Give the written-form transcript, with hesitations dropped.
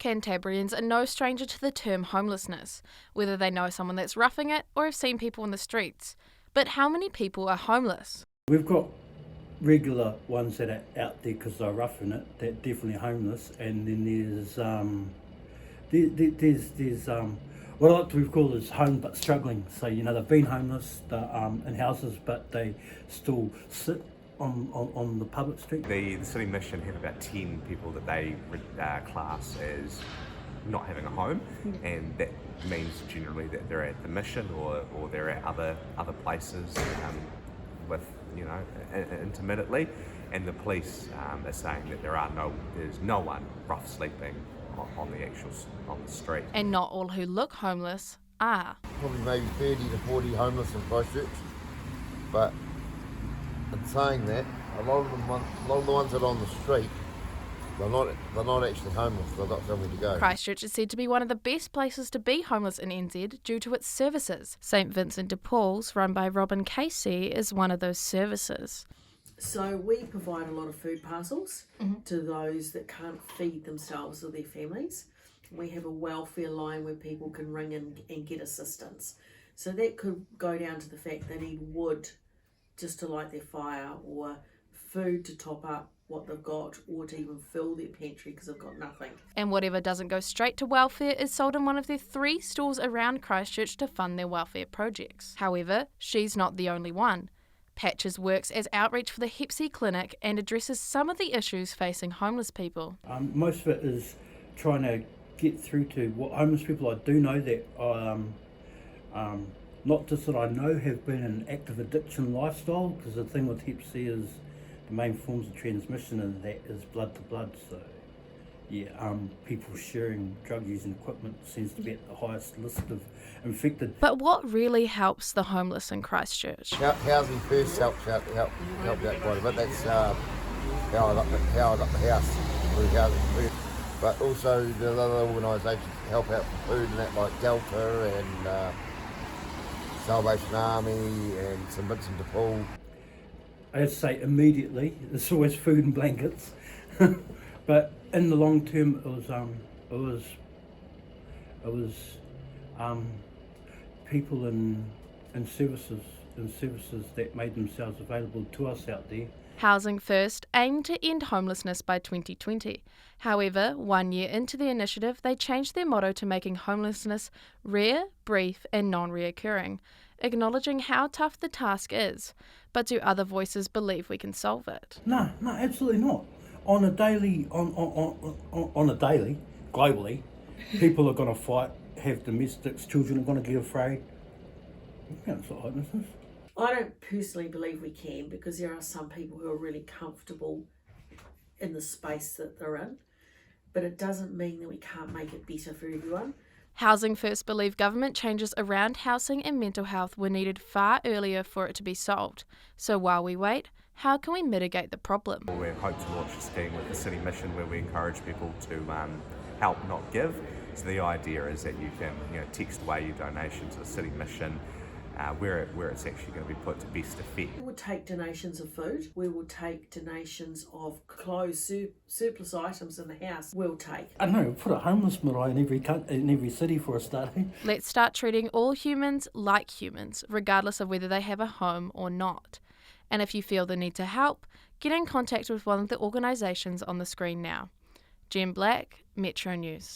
Cantabrians are no stranger to the term homelessness, whether they know someone that's roughing it or have seen people in the streets. But how many people are homeless? We've got regular ones that are out there because they're roughing it, that are definitely homeless, and then there's what I like to call is home but struggling. So they've been homeless, they're in houses, but they still sit on the public street. The City Mission have about 10 people that they class as not having a home, and that means generally that they're at the mission or they're at other places with intermittently, and the police are saying that there's no one rough sleeping on the street. And not all who look homeless are. Probably maybe 30 to 40 homeless in Christchurch, but in saying that, a lot of the ones that are on the street, they're not actually homeless, they've got somewhere to go. Christchurch is said to be one of the best places to be homeless in NZ due to its services. St Vincent De Pauls, run by Robin Casey, is one of those services. So we provide a lot of food parcels to those that can't feed themselves or their families. We have a welfare line where people can ring in and get assistance. So that could go down to the fact they need wood just to light their fire, or food to top up what they've got, or to even fill their pantry because they've got nothing. And whatever doesn't go straight to welfare is sold in one of their 3 stores around Christchurch to fund their welfare projects. However, she's not the only one. Patches works as outreach for the Hep C clinic and addresses some of the issues facing homeless people. Most of it is trying to get through to what homeless people I do know that not just that I know have been an active addiction lifestyle, because the thing with Hep C is the main forms of transmission, and that is blood to blood. So people sharing drug using equipment seems to be at the highest list of infected. But what really helps the homeless in Christchurch? Housing first helps out quite a bit. That's powered up the house through housing first. But also the other organisations help out for food and that, like Delta and Salvation Army and St Vincent De Pauls. I'd say immediately there's always food and blankets, but in the long term it was people in services that made themselves available to us out there. Housing First aimed to end homelessness by 2020. However, 1 year into the initiative, they changed their motto to making homelessness rare, brief and non-reoccurring, acknowledging how tough the task is. But do other voices believe we can solve it? No, absolutely not. On a daily, globally, people are going to fight, have domestics, children are going to get afraid. You can't solve homelessness. I don't personally believe we can, because there are some people who are really comfortable in the space that they're in, but it doesn't mean that we can't make it better for everyone. Housing First believe government changes around housing and mental health were needed far earlier for it to be solved. So while we wait, how can we mitigate the problem? We hope to launch a scheme with the City Mission where we encourage people to help, not give. So the idea is that you can text away your donation to the City Mission, where it's actually going to be put to best effect. We will take donations of food, we will take donations of clothes, surplus items in the house, we'll take. I don't know, put a homeless marae in every city for a start. Let's start treating all humans like humans, regardless of whether they have a home or not. And if you feel the need to help, get in contact with one of the organisations on the screen now. Jen Black, Metro News.